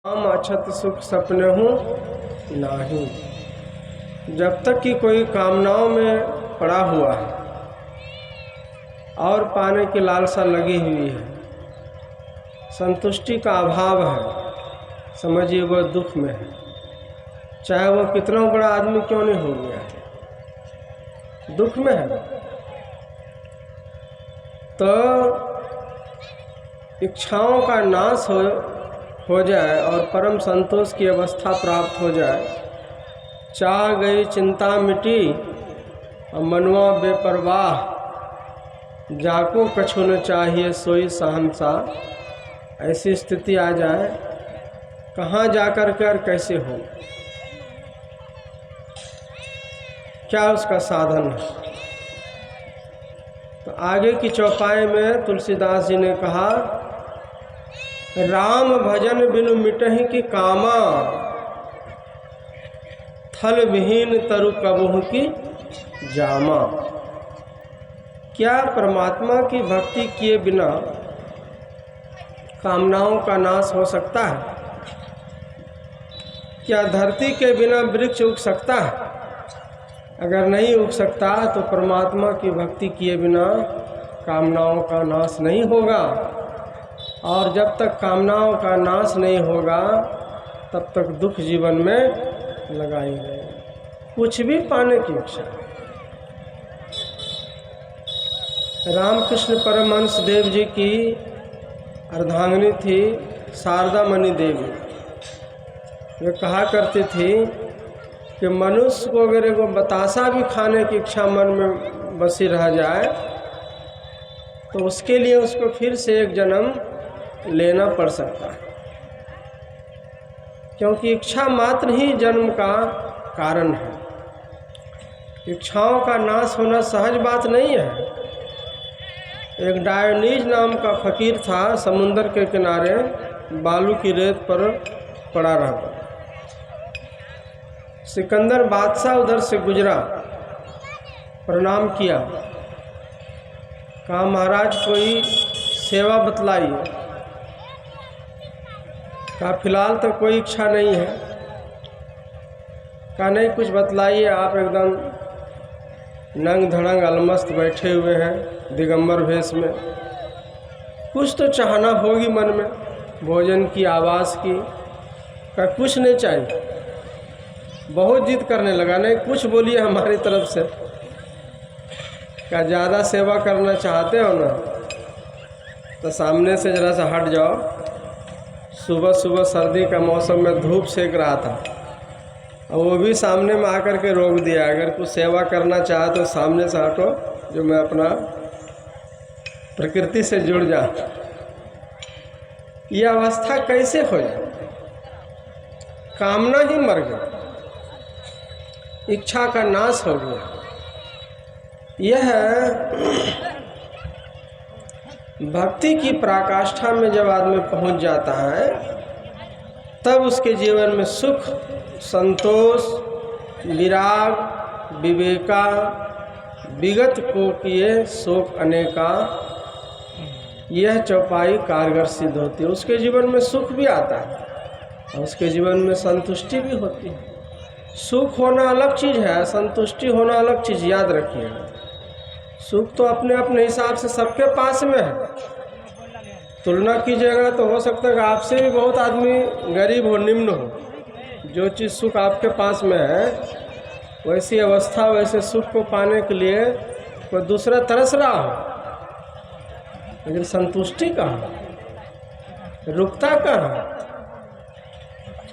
काम अछत सुख सपने हूँ नाही। जब तक कि कोई कामनाओं में पड़ा हुआ है और पाने की लालसा लगी हुई है, संतुष्टि का अभाव है, समझिए वह दुख में है, चाहे वो कितना बड़ा आदमी क्यों नहीं हो गया, दुख में है। तो इच्छाओं का नाश हो जाए और परम संतोष की अवस्था प्राप्त हो जाए, चाह गई चिंता मिटी और मनवा बेपरवाह, जाको कछु न चाहिए सोई शहंशाह, ऐसी स्थिति आ जाए, कहाँ जाकर कर कैसे हो, क्या उसका साधन है। तो आगे की चौपाई में तुलसीदास जी ने कहा, राम भजन बिनु मिटहि की कामा, थल विहीन तरु कबहु की जामा। क्या परमात्मा की भक्ति किए बिना कामनाओं का नाश हो सकता है? क्या धरती के बिना वृक्ष उग सकता है? अगर नहीं उग सकता तो परमात्मा की भक्ति किए बिना कामनाओं का नाश नहीं होगा, और जब तक कामनाओं का नाश नहीं होगा तब तक दुख जीवन में लगा ही रहेगा, कुछ भी पाने की इच्छा। रामकृष्ण परमहंस देव जी की अर्धांगिनी थी शारदा मणि देवी। वे कहा करती थी कि मनुष्य को अगर एगो बतासा भी खाने की इच्छा मन में बसी रह जाए तो उसके लिए उसको फिर से एक जन्म लेना पड़ सकता है, क्योंकि इच्छा मात्र ही जन्म का कारण है। इच्छाओं का नाश होना सहज बात नहीं है। एक डायोनीज नाम का फकीर था, समुंदर के किनारे बालू की रेत पर पड़ा रहता। सिकंदर बादशाह उधर से गुजरा, प्रणाम किया, कहा महाराज कोई सेवा बतलाइए। कहा फिलहाल तो कोई इच्छा नहीं है। कहा नहीं कुछ बतलाइए, आप एकदम नंग धड़ंग अलमस्त बैठे हुए हैं दिगंबर भेष में, कुछ तो चाहना होगी मन में, भोजन की, आवास की। कहा कुछ नहीं चाहिए। बहुत जिद करने लगा, नहीं कुछ बोलिए हमारी तरफ से। क्या ज़्यादा सेवा करना चाहते हो ना तो सामने से ज़रा सा हट जाओ। सुबह सुबह सर्दी का मौसम में धूप सेक रहा था और वो भी सामने में आकर के रोक दिया, अगर कुछ सेवा करना चाहे तो सामने से हटो, जो मैं अपना प्रकृति से जुड़ जा। यह अवस्था कैसे हो जाए? कामना ही मर गई, इच्छा का नाश हो गया। यह भक्ति की पराकाष्ठा में जब आदमी पहुंच जाता है तब उसके जीवन में सुख, संतोष, विराग, विवेका, विगत को किए शोक अनेका, यह चौपाई कारगर सिद्ध होती है। उसके जीवन में सुख भी आता है और उसके जीवन में संतुष्टि भी होती है। सुख होना अलग चीज़ है, संतुष्टि होना अलग चीज़, याद रखिएगा। सुख तो अपने अपने हिसाब से सबके पास में है। तुलना कीजिएगा तो हो सकता है कि आपसे भी बहुत आदमी गरीब हो, निम्न हो। जो चीज़ सुख आपके पास में है, वैसी अवस्था, वैसे सुख को पाने के लिए कोई दूसरा तरस रहा हो, लेकिन संतुष्टि कहाँ, रुकता कहाँ?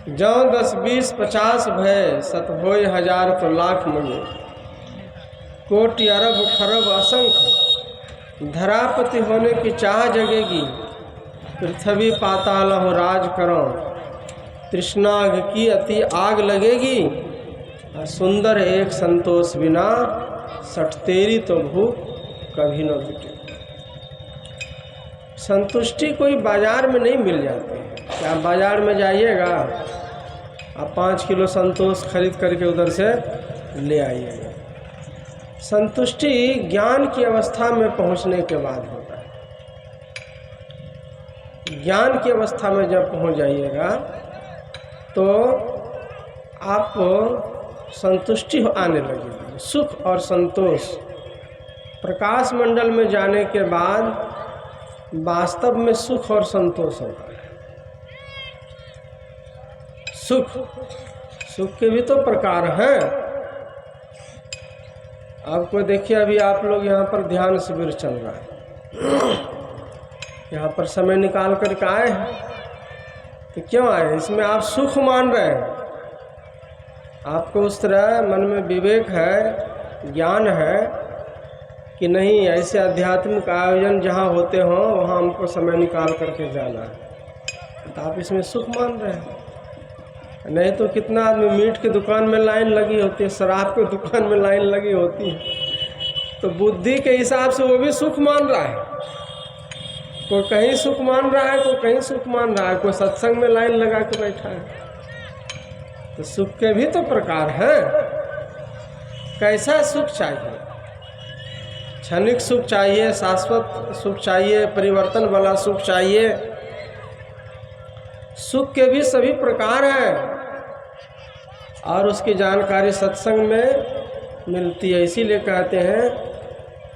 जौं 10 20 50 भय सत होय हजार तो लाख मगे, कोटि अरब खरब असंख्य, धरापति होने की चाह जगेगी, पृथ्वी पाताल हो राज करो, तृष्णाग की अति आग लगेगी, सुंदर एक संतोष बिना, सठ तेरी तो भूख कभी न मिटे। संतुष्टि कोई बाजार में नहीं मिल जाती है। क्या बाजार में जाइएगा, आप 5 किलो संतोष खरीद करके उधर से ले आइएगा। संतुष्टि ज्ञान की अवस्था में पहुंचने के बाद होता है। ज्ञान की अवस्था में जब पहुंच जाइएगा तो आपको संतुष्टि आने लगेगी, सुख और संतोष। प्रकाश मंडल में जाने के बाद वास्तव में सुख और संतोष होता है। सुख के भी तो प्रकार हैं। आपको देखिए, अभी आप लोग यहाँ पर ध्यान शिविर चल रहा है, यहाँ पर समय निकाल कर के आए हैं, तो क्यों आए? इसमें आप सुख मान रहे हैं। आपको उस तरह मन में विवेक है, ज्ञान है कि नहीं, ऐसे आध्यात्मिक आयोजन जहाँ होते हों वहाँ हमको समय निकाल करके जाना है, तो आप इसमें सुख मान रहे हैं। नहीं तो कितना आदमी मीट की दुकान में लाइन लगी होती है, शराब की दुकान में लाइन लगी होती है, तो बुद्धि के हिसाब से वो भी सुख मान रहा है। कोई कहीं सुख मान रहा है, कोई कहीं सुख मान रहा है, कोई सत्संग में लाइन लगा के बैठा है। तो सुख के भी तो प्रकार हैं। कैसा सुख चाहिए? क्षणिक सुख चाहिए, शाश्वत सुख चाहिए, परिवर्तन वाला सुख चाहिए। सुख के भी सभी प्रकार हैं और उसकी जानकारी सत्संग में मिलती है। इसीलिए कहते हैं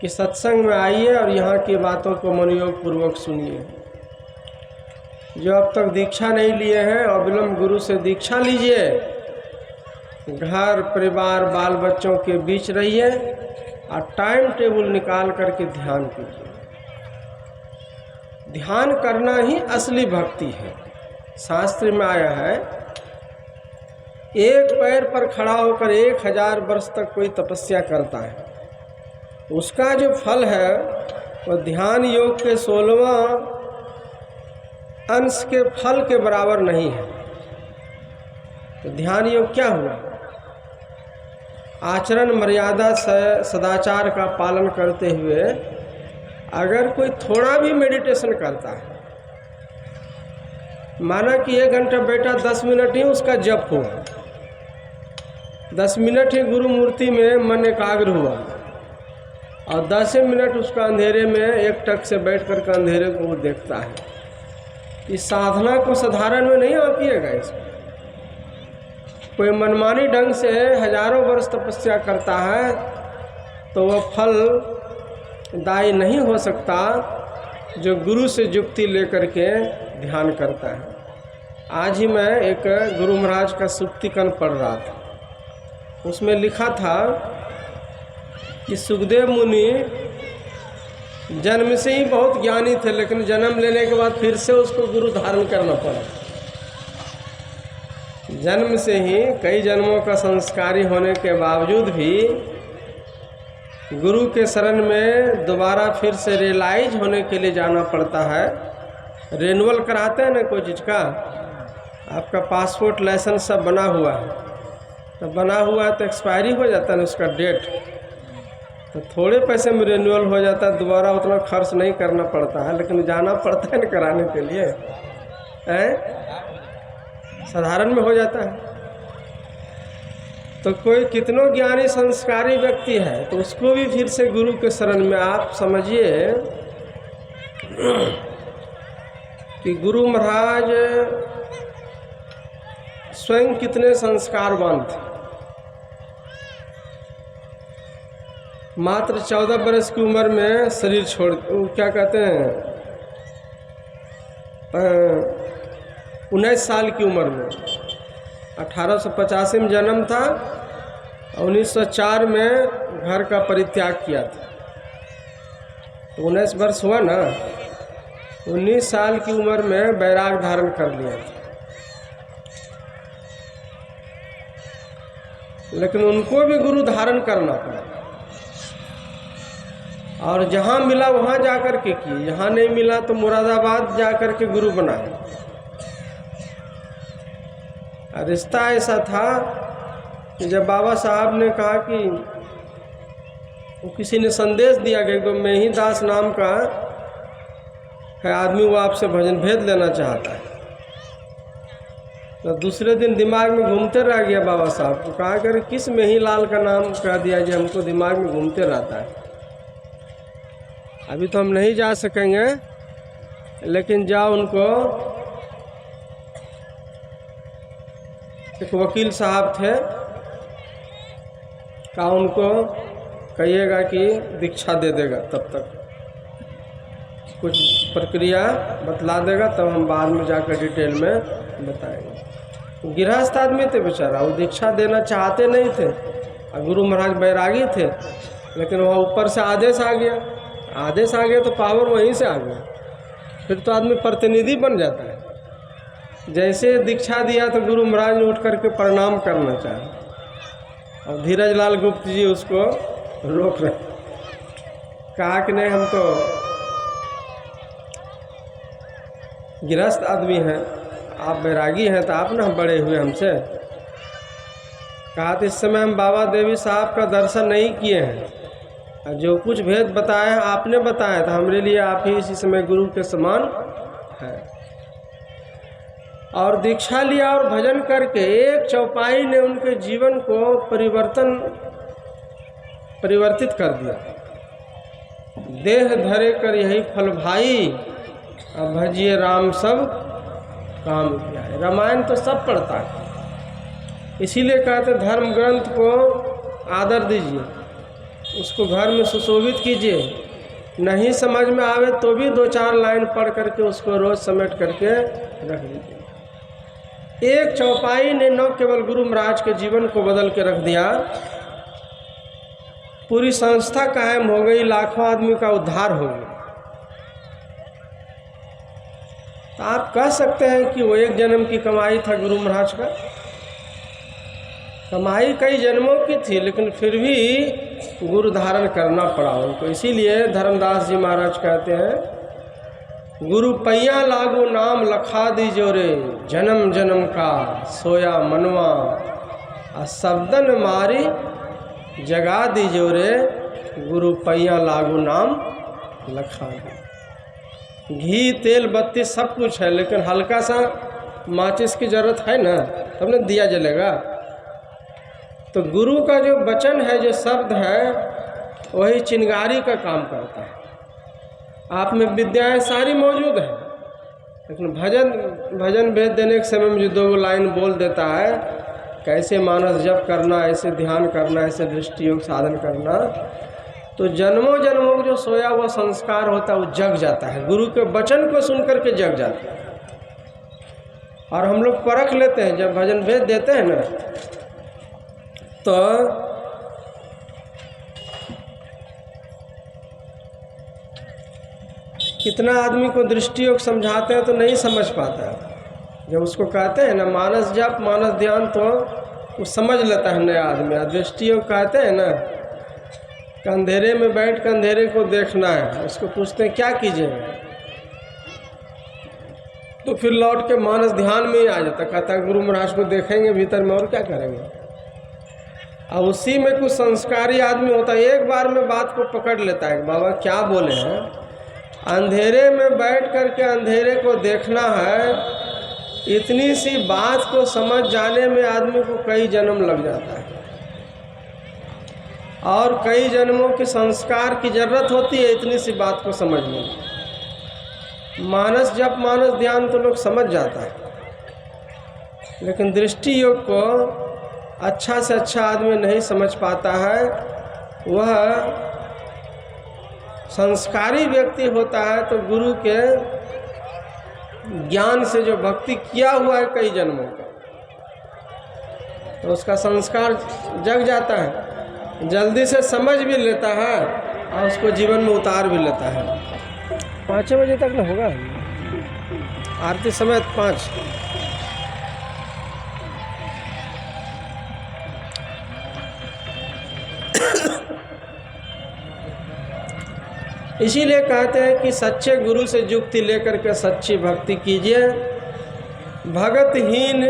कि सत्संग में आइए और यहाँ की बातों को मनोयोग पूर्वक सुनिए। जो अब तक दीक्षा नहीं लिए हैं, अविलंब गुरु से दीक्षा लीजिए। घर परिवार बाल बच्चों के बीच रहिए और टाइम टेबल निकाल करके ध्यान कीजिए। ध्यान करना ही असली भक्ति है। शास्त्र में आया है, एक पैर पर खड़ा होकर 1000 वर्ष तक कोई तपस्या करता है, उसका जो फल है वह ध्यान योग के 16वां अंश के फल के बराबर नहीं है। तो ध्यान योग क्या हुआ? आचरण मर्यादा सदाचार का पालन करते हुए अगर कोई थोड़ा भी मेडिटेशन करता है, माना कि 1 घंटा बैठा, 10 मिनट ही उसका जप हुआ, 10 मिनट ही गुरु मूर्ति में मन एकाग्र हुआ और 10 मिनट उसका अंधेरे में एक टक से बैठ कर के अंधेरे को वो देखता है। इस साधना को साधारण में नहीं आंकिएगा। इसमें कोई मनमानी ढंग से हजारों वर्ष तपस्या करता है तो वह फल दायी नहीं हो सकता जो गुरु से युक्ति लेकर के ध्यान करता है। आज ही मैं एक गुरु महाराज का सुक्तिकन पढ़ रहा था, उसमें लिखा था कि सुखदेव मुनि जन्म से ही बहुत ज्ञानी थे, लेकिन जन्म लेने के बाद फिर से उसको गुरु धारण करना पड़ा। जन्म से ही कई जन्मों का संस्कारी होने के बावजूद भी गुरु के शरण में दोबारा फिर से रियलाइज होने के लिए जाना पड़ता है। रिन्यूअल कराते हैं ना कोई चीज़ का, आपका पासपोर्ट लाइसेंस सब बना हुआ है, तो बना हुआ है तो एक्सपायरी हो जाता है ना उसका डेट, तो थोड़े पैसे में रिन्यूअल हो जाता है, दोबारा उतना खर्च नहीं करना पड़ता है, लेकिन जाना पड़ता है ना कराने के लिए, साधारण में हो जाता है। तो कोई कितनों ज्ञानी संस्कारी व्यक्ति है तो उसको भी फिर से गुरु के शरण में, आप समझिए कि गुरु महाराज स्वयं कितने संस्कारवान थे। मात्र 14 बरस की उम्र में शरीर छोड़, क्या कहते हैं, 19 साल की उम्र में, 1885 में जन्म था, 1904 में घर का परित्याग किया था, तो 19 वर्ष हुआ ना, 19 साल की उम्र में वैराग धारण कर लिया था। लेकिन उनको भी गुरु धारण करना पड़ा और जहाँ मिला वहाँ जाकर के किए, यहाँ नहीं मिला तो मुरादाबाद जाकर के गुरु बनाए। रिश्ता ऐसा था कि जब बाबा साहब ने कहा कि वो किसी ने संदेश दिया कि तो मैं ही दास नाम का है आदमी, वो आपसे भजन भेद लेना चाहता है, तो दूसरे दिन दिमाग में घूमते रह गया बाबा साहब को। कहा कि किस में ही लाल का नाम कह दिया कि हमको दिमाग में घूमते रहता है, अभी तो हम नहीं जा सकेंगे, लेकिन जाओ उनको एक वकील साहब थे, कहा उनको कहिएगा कि दीक्षा दे देगा, तब तक कुछ प्रक्रिया बतला देगा, तब हम बाद में जाकर डिटेल में बताएंगे। गृहस्थ आदमी थे बेचारा, वो दीक्षा देना चाहते नहीं थे, और गुरु महाराज बैरागी थे, लेकिन वह ऊपर से आदेश आ गया। आदेश आ गया तो पावर वहीं से आ गया, फिर तो आदमी प्रतिनिधि बन जाता है। जैसे दीक्षा दिया तो गुरु महाराज ने उठ करके प्रणाम करना चाहा, और धीरज लाल गुप्त जी उसको रोक रहे, कहा कि नहीं, हम तो गृहस्थ आदमी हैं, आप बैरागी हैं, तो आप ना बड़े हुए हमसे। कहा तो इस समय हम बाबा देवी साहब का दर्शन नहीं किए हैं, जो कुछ भेद बताया है आपने बताया था, हमारे लिए आप ही इसी समय गुरु के समान है। और दीक्षा लिया और भजन करके एक चौपाई ने उनके जीवन को परिवर्तित कर दिया। देह धरे कर यही फल भाई, अब भजिए राम सब काम किया है। रामायण तो सब पढ़ता है, इसीलिए कहते धर्म ग्रंथ को आदर दीजिए, उसको घर में सुशोभित कीजिए। नहीं समझ में आवे तो भी 2-4 लाइन पढ़ करके उसको रोज समेट करके रख दीजिए। एक चौपाई ने न केवल गुरु महाराज के जीवन को बदल के रख दिया, पूरी संस्था कायम हो गई, लाखों आदमी का उद्धार हो गया। तो आप कह सकते हैं कि वो एक जन्म की कमाई था गुरु महाराज का? कमाई कई जन्मों की थी, लेकिन फिर भी गुरु धारण करना पड़ा उनको। इसीलिए धर्मदास जी महाराज कहते हैं, गुरु पैया लागू नाम लखा दीजो रे, जन्म जन्म का सोया मनवा, आ शब्दन मारी जगा दीजो रे, गुरु पैया लागू नाम लखा दी। घी तेल बत्ती सब कुछ है, लेकिन हल्का सा माचिस की जरूरत है ना, तब न दिया जलेगा। तो गुरु का जो वचन है, जो शब्द है, वही चिंगारी का काम करता है। आप में विद्याएं सारी मौजूद हैं, लेकिन भजन भेद देने के समय में जो 2 लाइन बोल देता है, कैसे मानस जप करना, ऐसे ध्यान करना, ऐसे दृष्टि योग साधन करना, तो जन्मों जन्मों को जो सोया हुआ संस्कार होता है वो जग जाता है, गुरु के वचन को सुनकर के जग जाता है। और हम लोग परख लेते हैं, जब भजन भेद देते हैं ना, तो कितना आदमी को दृष्टि योग समझाते हैं तो नहीं समझ पाता है। जब उसको कहते हैं ना मानस जप मानस ध्यान, तो वो समझ लेता है नया आदमी। दृष्टि योग कहते हैं ना, अंधेरे में बैठ कर अंधेरे को देखना है, उसको पूछते हैं क्या कीजिएगा, तो फिर लौट के मानस ध्यान में ही आ जाता, कहता है गुरु महाराज को देखेंगे भीतर में और क्या करेंगे। अब उसी में कुछ संस्कारी आदमी होता है, एक बार में बात को पकड़ लेता है, बाबा क्या बोले हैं, अंधेरे में बैठ करके अंधेरे को देखना है। इतनी सी बात को समझ जाने में आदमी को कई जन्म लग जाता है, और कई जन्मों के संस्कार की जरूरत होती है इतनी सी बात को समझने में। मानस जप मानस ध्यान तो लोग समझ जाता है, लेकिन दृष्टि योग को अच्छा से अच्छा आदमी नहीं समझ पाता है। वह संस्कारी व्यक्ति होता है तो गुरु के ज्ञान से जो भक्ति किया हुआ है कई जन्मों का, तो उसका संस्कार जग जाता है, जल्दी से समझ भी लेता है और उसको जीवन में उतार भी लेता है। 5 बजे तक ना होगा आरती समय 5। इसीलिए कहते हैं कि सच्चे गुरु से युक्ति लेकर के सच्ची भक्ति कीजिए। भगतहीन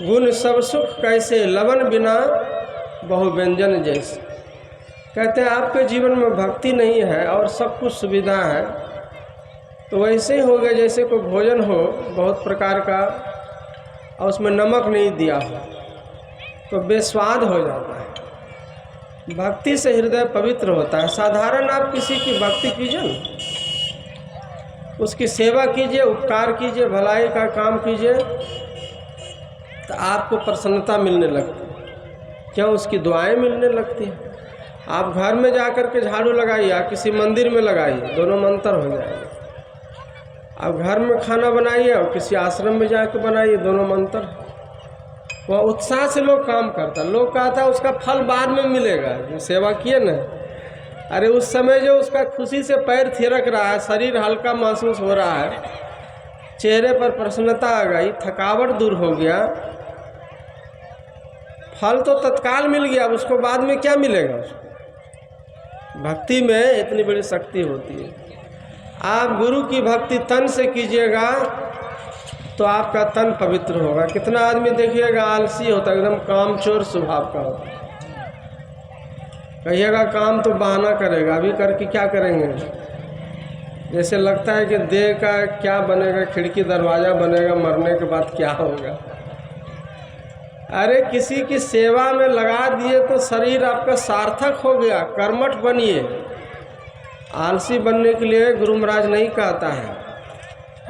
गुण सब सुख कैसे, लवन बिना बहु व्यंजन जैसे। कहते हैं आपके जीवन में भक्ति नहीं है और सब कुछ सुविधा है, तो वैसे ही होगा जैसे कोई भोजन हो बहुत प्रकार का और उसमें नमक नहीं दिया हो, तो बेस्वाद हो जाता है। भक्ति से हृदय पवित्र होता है। साधारण आप किसी की भक्ति कीजिए ना, उसकी सेवा कीजिए, उपकार कीजिए, भलाई का काम कीजिए, तो आपको प्रसन्नता मिलने लगती है। क्यों? उसकी दुआएं मिलने लगती हैं। आप घर में जाकर के झाड़ू लगाइए, आप किसी मंदिर में लगाइए, दोनों में अंतर हो जाएगा। आप घर में खाना बनाइए और किसी आश्रम में जाकर बनाइए, दोनों में अंतर। वह उत्साह से लोग काम करता, लोग कहता है उसका फल बाद में मिलेगा। जो सेवा किए ना, अरे उस समय जो उसका खुशी से पैर थिरक रहा है, शरीर हल्का महसूस हो रहा है, चेहरे पर प्रसन्नता आ गई, थकावट दूर हो गया, फल तो तत्काल मिल गया, उसको बाद में क्या मिलेगा उसको? भक्ति में इतनी बड़ी शक्ति होती है। आप गुरु की भक्ति तन से कीजिएगा तो आपका तन पवित्र होगा। कितना आदमी देखिएगा आलसी होता है, एकदम कामचोर स्वभाव का होता है। कहिएगा काम तो बहाना करेगा, अभी करके क्या करेंगे? जैसे लगता है कि देह का क्या बनेगा, खिड़की दरवाज़ा बनेगा, मरने के बाद क्या होगा। अरे किसी की सेवा में लगा दिए तो शरीर आपका सार्थक हो गया, कर्मठ बनिए। आलसी बनने के लिए गुरु महाराज नहीं कहता है।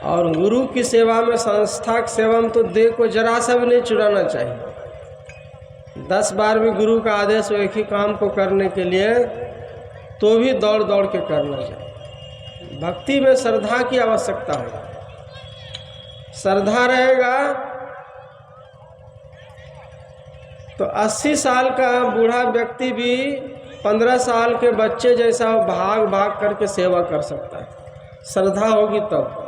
और गुरु की सेवा में, संस्था की सेवा में तो देह को जरा सा भी नहीं चुराना चाहिए। 10 बार भी गुरु का आदेश हो एक ही काम को करने के लिए, तो भी दौड़ दौड़ के करना चाहिए। भक्ति में श्रद्धा की आवश्यकता है। श्रद्धा रहेगा तो 80 साल का बूढ़ा व्यक्ति भी 15 साल के बच्चे जैसा भाग भाग करके सेवा कर सकता है। श्रद्धा होगी तब।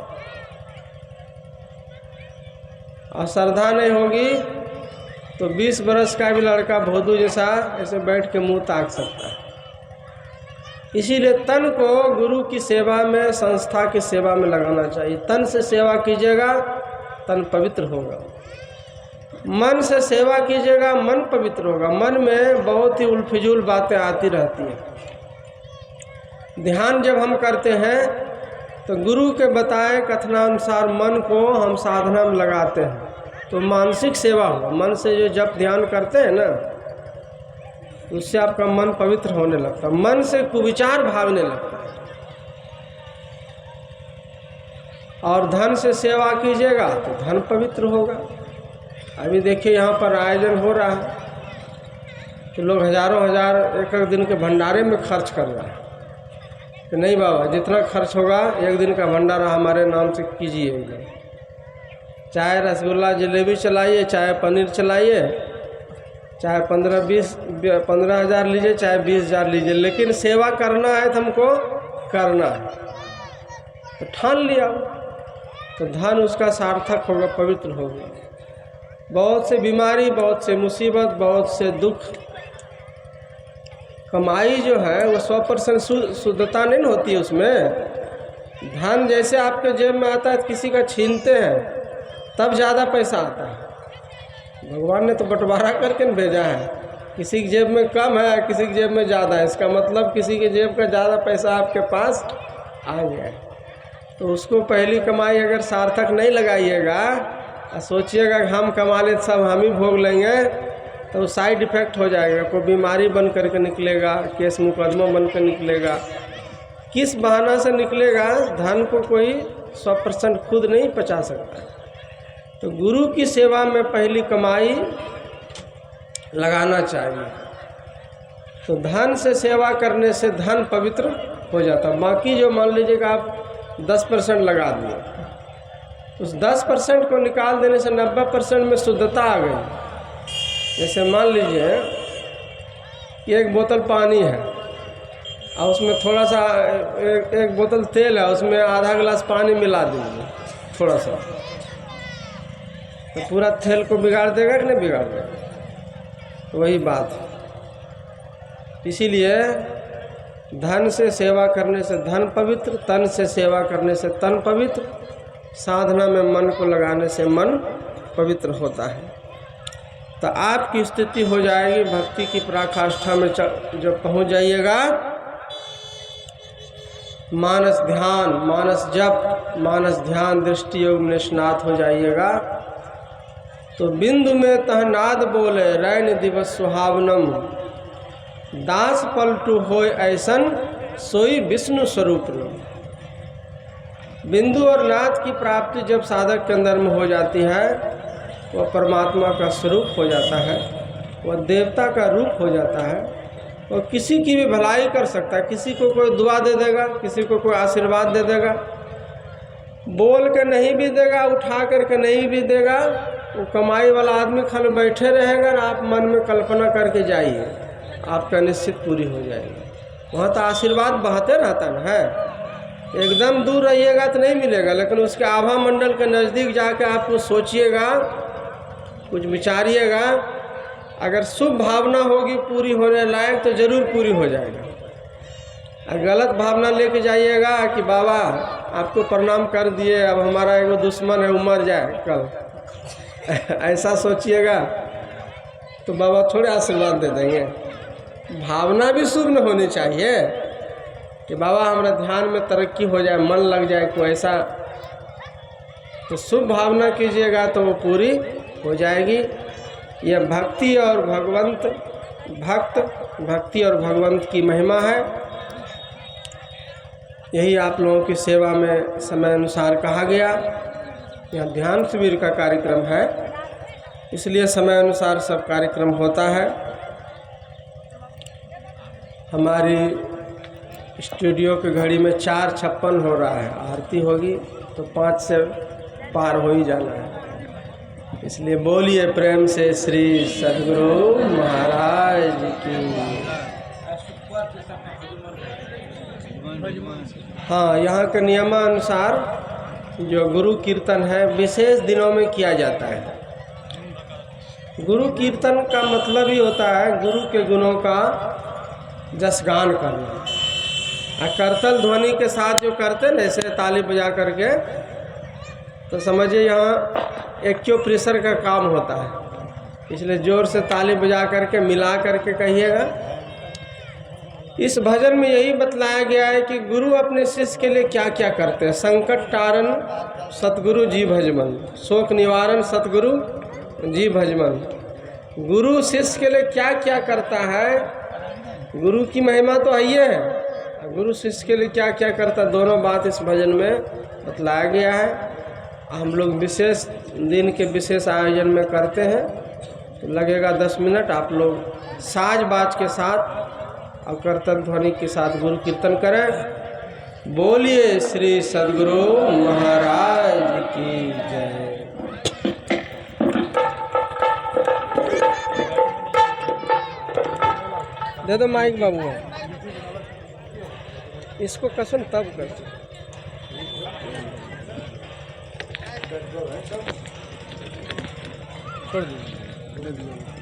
और श्रद्धा नहीं होगी तो 20 बरस का भी लड़का भोदू जैसा ऐसे बैठ के मुंह ताक सकता है। इसीलिए तन को गुरु की सेवा में, संस्था की सेवा में लगाना चाहिए। तन से सेवा कीजिएगा, तन पवित्र होगा। मन से सेवा कीजिएगा, मन पवित्र होगा। मन में बहुत ही उलफिजुल बातें आती रहती हैं। ध्यान जब हम करते हैं तो गुरु के बताए कथनानुसार मन को हम साधना में लगाते हैं तो मानसिक सेवा होगा। मन से जो जब ध्यान करते हैं ना, उससे आपका मन पवित्र होने लगता है। मन से कुविचार भागने लगता है। और धन से सेवा कीजिएगा तो धन पवित्र होगा। अभी देखिए यहाँ पर आयोजन हो रहा है तो लोग हजारों हजार एक दिन के भंडारे में खर्च कर रहे हैं। तो नहीं बाबा, जितना खर्च होगा एक दिन का भंडारा हमारे नाम से कीजिए। चाहे रसगुल्ला जलेबी चलाइए, चाहे पनीर चलाइए, चाहे 15,000 लीजिए, चाहे 20,000 लीजिए, लेकिन सेवा करना है तो हमको करना है। तो ठान लिया तो धन उसका सार्थक होगा, पवित्र होगा। बहुत से बीमारी, बहुत से मुसीबत, बहुत से दुख, कमाई जो है वो 100% शुद्धता नहीं होती है उसमें। धन जैसे आपके जेब में आता है तो किसी का छीनते हैं तब ज़्यादा पैसा आता है। भगवान ने तो बंटवारा करके भेजा है। किसी की जेब में कम है, किसी की जेब में ज़्यादा है। इसका मतलब किसी की जेब का ज़्यादा पैसा आपके पास आ गया है। तो उसको पहली कमाई अगर सार्थक नहीं लगाइएगा, सोचिएगा कि हम कमा ले सब हम ही भोग लेंगे, तो साइड इफ़ेक्ट हो जाएगा। कोई बीमारी बन करके निकलेगा, केस मुकदमा बन कर निकलेगा। किस बहाना से निकलेगा? धन को कोई 100% खुद नहीं पचा सकता। तो गुरु की सेवा में पहली कमाई लगाना चाहिए। तो धन से सेवा करने से धन पवित्र हो जाता। बाकी जो मान लीजिएगा आप 10% लगा दिए, उस 10% को निकाल देने से 90% में शुद्धता आ गई। जैसे मान लीजिए कि एक बोतल पानी है और उसमें थोड़ा सा एक बोतल तेल है, उसमें आधा गिलास पानी मिला दीजिए थोड़ा सा, तो पूरा तेल को बिगाड़ देगा कि नहीं बिगाड़ देगा? वही बात है। इसीलिए धन से सेवा करने से धन पवित्र, तन से सेवा करने से तन पवित्र, साधना में मन को लगाने से मन पवित्र होता है। तो आपकी स्थिति हो जाएगी भक्ति की पराकाष्ठा में जब पहुंच जाइएगा, मानस ध्यान, मानस जप, मानस ध्यान दृष्टि योग में स्नात हो जाइएगा। तो बिंदु में तह नाद बोले रैन दिवस सुहावनम, दास पलटू होय ऐसन सोई विष्णु स्वरूप लो। बिंदु और नाथ की प्राप्ति जब साधक के अंदर में हो जाती है, वह परमात्मा का स्वरूप हो जाता है, वह देवता का रूप हो जाता है। और किसी की भी भलाई कर सकता है, किसी को कोई दुआ दे देगा, किसी को कोई आशीर्वाद दे देगा, बोल के नहीं भी देगा, उठा करके नहीं भी देगा। वो कमाई वाला आदमी खाली बैठे रहेगा ना, आप मन में कल्पना करके जाइए, आपका निश्चित पूरी हो जाएगी। वहाँ तो आशीर्वाद बहते रहता ना है, एकदम दूर रहिएगा तो नहीं मिलेगा, लेकिन उसके आभा मंडल के नज़दीक जाके आप कुछ सोचिएगा, कुछ विचारिएगा, अगर शुभ भावना होगी पूरी होने लायक तो ज़रूर पूरी हो जाएगा। और गलत भावना लेके जाइएगा कि बाबा आपको प्रणाम कर दिए, अब हमारा एगो दुश्मन है, उमर जाए कल ऐसा सोचिएगा तो बाबा थोड़े आशीर्वाद दे देंगे। भावना भी शुभ न होनी चाहिए कि बाबा हमारा ध्यान में तरक्की हो जाए, मन लग जाए, कोई ऐसा। तो शुभ भावना कीजिएगा तो वो पूरी हो जाएगी। यह भक्ति और भक्ति और भगवंत की महिमा है। यही आप लोगों की सेवा में समय अनुसार कहा गया। यह ध्यान शिविर का कार्यक्रम है, इसलिए समय अनुसार सब कार्यक्रम होता है। हमारी स्टूडियो की घड़ी में 4:56 हो रहा है, आरती होगी तो 5 से पार हो ही जाना है। इसलिए बोलिए प्रेम से श्री सद्गुरु महाराज की। हाँ, यहाँ के नियमानुसार जो गुरु कीर्तन है विशेष दिनों में किया जाता है। गुरु कीर्तन का मतलब ही होता है गुरु के गुणों का जसगान करना। और करतल ध्वनि के साथ जो करते ना, ऐसे ताली बजा करके, तो समझिए यहाँ एक्यूप्रेशर का काम होता है। इसलिए ज़ोर से ताली बजा करके मिला करके कहिएगा। इस भजन में यही बतलाया गया है कि गुरु अपने शिष्य के लिए क्या क्या करते हैं। संकट टारन सतगुरु जी भजमन, शोक निवारण सतगुरु जी भजमन। गुरु शिष्य के लिए क्या क्या करता है, गुरु की महिमा तो है ही है, गुरु शिष्य के लिए क्या क्या करता, दोनों बात इस भजन में बतलाया गया है। हम लोग विशेष दिन के विशेष आयोजन में करते हैं, तो लगेगा 10 मिनट। आप लोग साज बाज के साथ और कीर्तन ध्वनि के साथ गुरु कीर्तन करें। बोलिए श्री सद्गुरु महाराज की जय। दे दो माइक बाबू, इसको कसम तब कर छोड़ दीजिए।